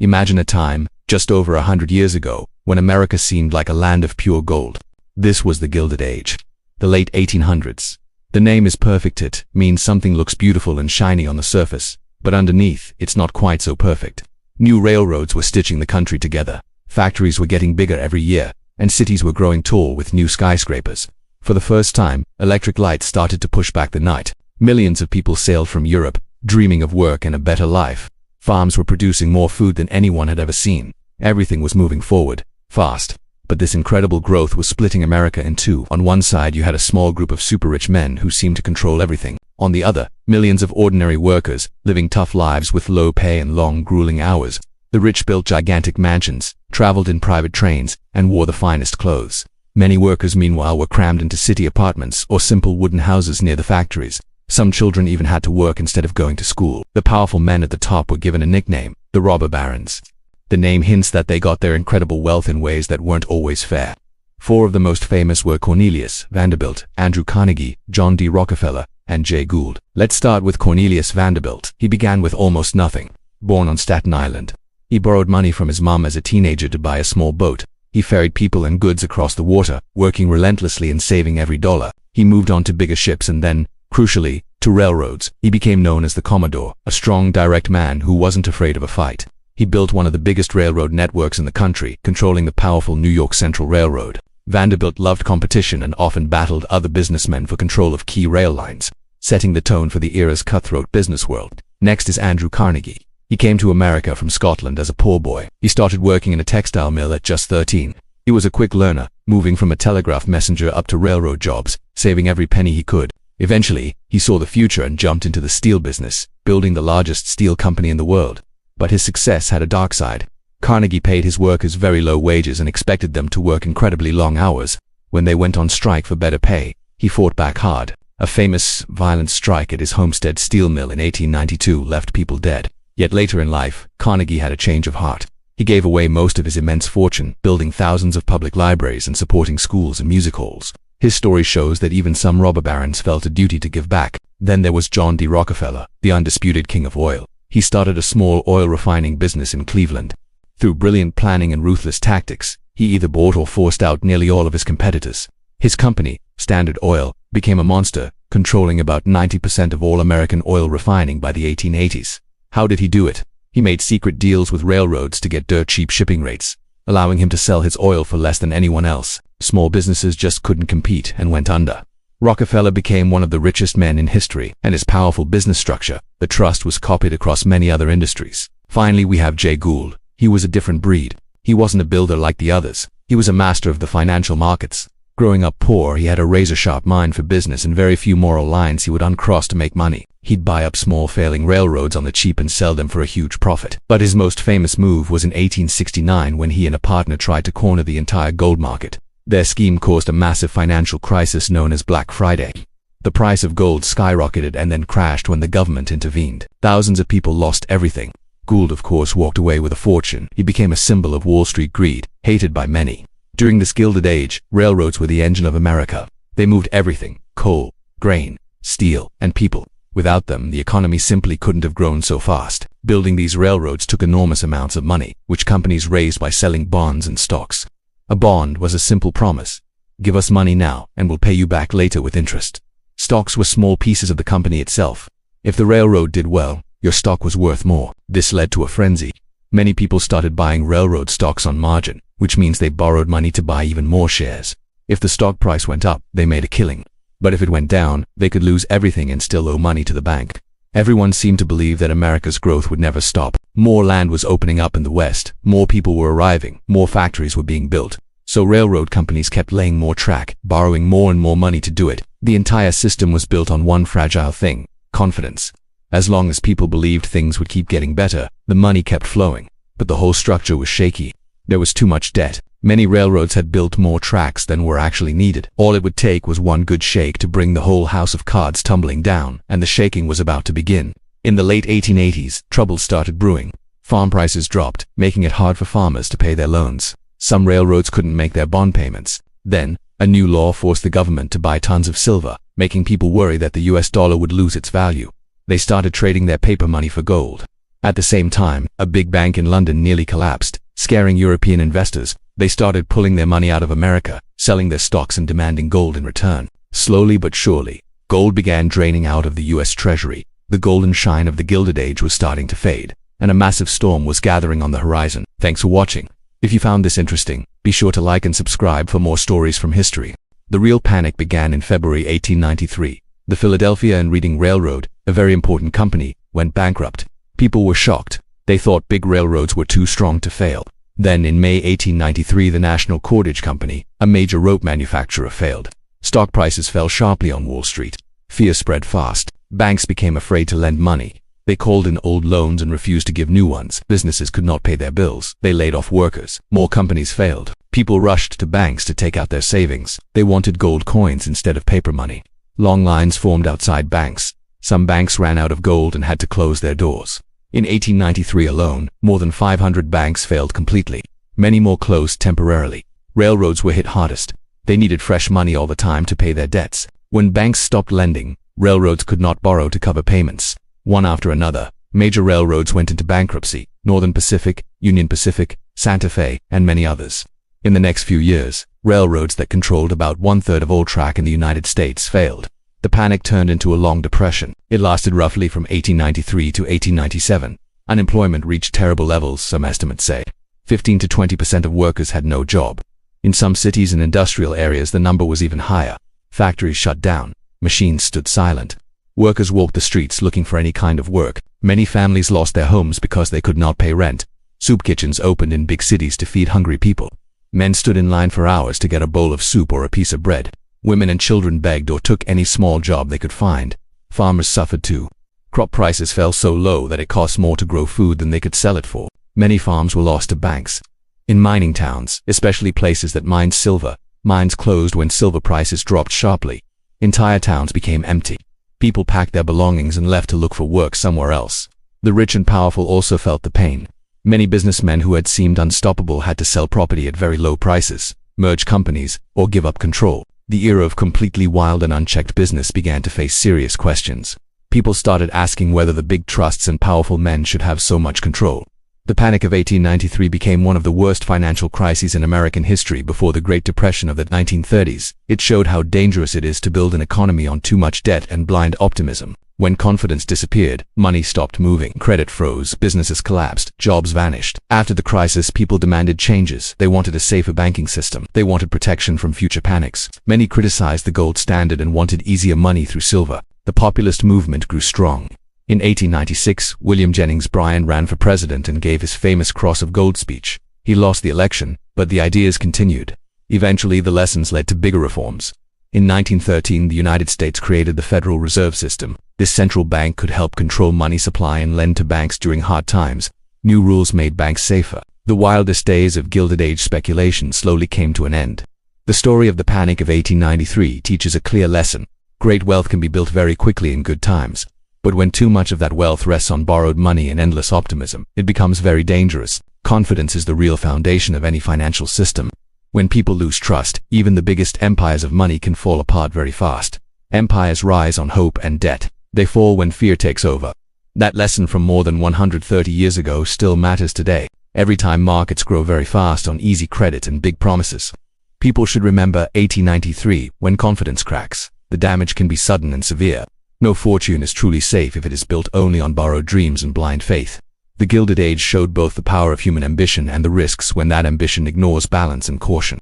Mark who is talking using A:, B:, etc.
A: Imagine a time, just over 100 years ago, when America seemed like a land of pure gold. This was the Gilded Age. The late 1800s. The name is perfect. It means something looks beautiful and shiny on the surface, but underneath, it's not quite so perfect. New railroads were stitching the country together. Factories were getting bigger every year, and cities were growing tall with new skyscrapers. For the first time, electric lights started to push back the night. Millions of people sailed from Europe, dreaming of work and a better life. Farms were producing more food than anyone had ever seen. Everything was moving forward, fast. But this incredible growth was splitting America in two. On one side, you had a small group of super-rich men who seemed to control everything. On the other, millions of ordinary workers, living tough lives with low pay and long, grueling hours. The rich built gigantic mansions, traveled in private trains, and wore the finest clothes. Many workers, meanwhile, were crammed into city apartments or simple wooden houses near the factories. Some children even had to work instead of going to school. The powerful men at the top were given a nickname, the robber barons. The name hints that they got their incredible wealth in ways that weren't always fair. Four of the most famous were Cornelius Vanderbilt, Andrew Carnegie, John D. Rockefeller, and Jay Gould. Let's start with Cornelius Vanderbilt. He began with almost nothing. Born on Staten Island, he borrowed money from his mom as a teenager to buy a small boat. He ferried people and goods across the water, working relentlessly and saving every dollar. He moved on to bigger ships and then, crucially, to railroads. He became known as the Commodore, a strong, direct man who wasn't afraid of a fight. He built one of the biggest railroad networks in the country, controlling the powerful New York Central Railroad. Vanderbilt loved competition and often battled other businessmen for control of key rail lines, setting the tone for the era's cutthroat business world. Next is Andrew Carnegie. He came to America from Scotland as a poor boy. He started working in a textile mill at just 13. He was a quick learner, moving from a telegraph messenger up to railroad jobs, saving every penny he could. Eventually, he saw the future and jumped into the steel business, building the largest steel company in the world. But his success had a dark side. Carnegie paid his workers very low wages and expected them to work incredibly long hours. When they went on strike for better pay, he fought back hard. A famous, violent strike at his Homestead steel mill in 1892 left people dead. Yet later in life, Carnegie had a change of heart. He gave away most of his immense fortune, building thousands of public libraries and supporting schools and music halls. His story shows that even some robber barons felt a duty to give back. Then there was John D. Rockefeller, the undisputed king of oil. He started a small oil refining business in Cleveland. Through brilliant planning and ruthless tactics, he either bought or forced out nearly all of his competitors. His company, Standard Oil, became a monster, controlling about 90% of all American oil refining by the 1880s. How did he do it? He made secret deals with railroads to get dirt cheap shipping rates, allowing him to sell his oil for less than anyone else. Small businesses just couldn't compete and went under. Rockefeller became one of the richest men in history, and his powerful business structure, the trust, was copied across many other industries. Finally, we have Jay Gould. He was a different breed. He wasn't a builder like the others. He was a master of the financial markets. Growing up poor, he had a razor-sharp mind for business and very few moral lines he would uncross to make money. He'd buy up small failing railroads on the cheap and sell them for a huge profit. But his most famous move was in 1869 when he and a partner tried to corner the entire gold market. Their scheme caused a massive financial crisis known as Black Friday. The price of gold skyrocketed and then crashed when the government intervened. Thousands of people lost everything. Gould, of course, walked away with a fortune. He became a symbol of Wall Street greed, hated by many. During this Gilded Age, railroads were the engine of America. They moved everything: coal, grain, steel, and people. Without them, the economy simply couldn't have grown so fast. Building these railroads took enormous amounts of money, which companies raised by selling bonds and stocks. A bond was a simple promise. Give us money now, and we'll pay you back later with interest. Stocks were small pieces of the company itself. If the railroad did well, your stock was worth more. This led to a frenzy. Many people started buying railroad stocks on margin, which means they borrowed money to buy even more shares. If the stock price went up, they made a killing. But if it went down, they could lose everything and still owe money to the bank. Everyone seemed to believe that America's growth would never stop. More land was opening up in the West, more people were arriving, more factories were being built. So railroad companies kept laying more track, borrowing more and more money to do it. The entire system was built on one fragile thing: confidence. As long as people believed things would keep getting better, the money kept flowing. But the whole structure was shaky. There was too much debt. Many railroads had built more tracks than were actually needed. All it would take was one good shake to bring the whole house of cards tumbling down, and the shaking was about to begin. In the late 1880s, trouble started brewing. Farm prices dropped, making it hard for farmers to pay their loans. Some railroads couldn't make their bond payments. Then, a new law forced the government to buy tons of silver, making people worry that the US dollar would lose its value. They started trading their paper money for gold. At the same time, a big bank in London nearly collapsed, scaring European investors. They started pulling their money out of America, selling their stocks and demanding gold in return. Slowly but surely, gold began draining out of the US Treasury. The golden shine of the Gilded Age was starting to fade, and a massive storm was gathering on the horizon. Thanks for watching. If you found this interesting, be sure to like and subscribe for more stories from history. The real panic began in February 1893. The Philadelphia and Reading Railroad, a very important company, went bankrupt. People were shocked. They thought big railroads were too strong to fail. Then in May 1893, the National Cordage Company, a major rope manufacturer, failed. Stock prices fell sharply on Wall Street. Fear spread fast. Banks became afraid to lend money. They called in old loans and refused to give new ones. Businesses could not pay their bills. They laid off workers. More companies failed. People rushed to banks to take out their savings. They wanted gold coins instead of paper money. Long lines formed outside banks. Some banks ran out of gold and had to close their doors. In 1893 alone, more than 500 banks failed completely. Many more closed temporarily. Railroads were hit hardest. They needed fresh money all the time to pay their debts. When banks stopped lending, railroads could not borrow to cover payments. One after another, major railroads went into bankruptcy: Northern Pacific, Union Pacific, Santa Fe, and many others. In the next few years, railroads that controlled about 1/3 of all track in the United States failed. The panic turned into a long depression. It lasted roughly from 1893 to 1897. Unemployment reached terrible levels, some estimates say. 15 to 20% of workers had no job. In some cities and industrial areas, the number was even higher. Factories shut down. Machines stood silent. Workers walked the streets looking for any kind of work. Many families lost their homes because they could not pay rent. Soup kitchens opened in big cities to feed hungry people. Men stood in line for hours to get a bowl of soup or a piece of bread. Women and children begged or took any small job they could find. Farmers suffered too. Crop prices fell so low that it cost more to grow food than they could sell it for. Many farms were lost to banks. In mining towns, especially places that mined silver, mines closed when silver prices dropped sharply. Entire towns became empty. People packed their belongings and left to look for work somewhere else. The rich and powerful also felt the pain. Many businessmen who had seemed unstoppable had to sell property at very low prices, merge companies, or give up control. The era of completely wild and unchecked business began to face serious questions. People started asking whether the big trusts and powerful men should have so much control. The Panic of 1893 became one of the worst financial crises in American history before the Great Depression of the 1930s. It showed how dangerous it is to build an economy on too much debt and blind optimism. When confidence disappeared, money stopped moving, credit froze, businesses collapsed, jobs vanished. After the crisis, people demanded changes. They wanted a safer banking system. They wanted protection from future panics. Many criticized the gold standard and wanted easier money through silver. The populist movement grew strong. In 1896, William Jennings Bryan ran for president and gave his famous Cross of Gold speech. He lost the election, but the ideas continued. Eventually, the lessons led to bigger reforms. In 1913, the United States created the Federal Reserve System. This central bank could help control money supply and lend to banks during hard times. New rules made banks safer. The wildest days of Gilded Age speculation slowly came to an end. The story of the Panic of 1893 teaches a clear lesson. Great wealth can be built very quickly in good times. But when too much of that wealth rests on borrowed money and endless optimism, it becomes very dangerous. Confidence is the real foundation of any financial system. When people lose trust, even the biggest empires of money can fall apart very fast. Empires rise on hope and debt. They fall when fear takes over. That lesson from more than 130 years ago still matters today. Every time markets grow very fast on easy credit and big promises. People should remember 1893, when confidence cracks. The damage can be sudden and severe. No fortune is truly safe if it is built only on borrowed dreams and blind faith. The Gilded Age showed both the power of human ambition and the risks when that ambition ignores balance and caution.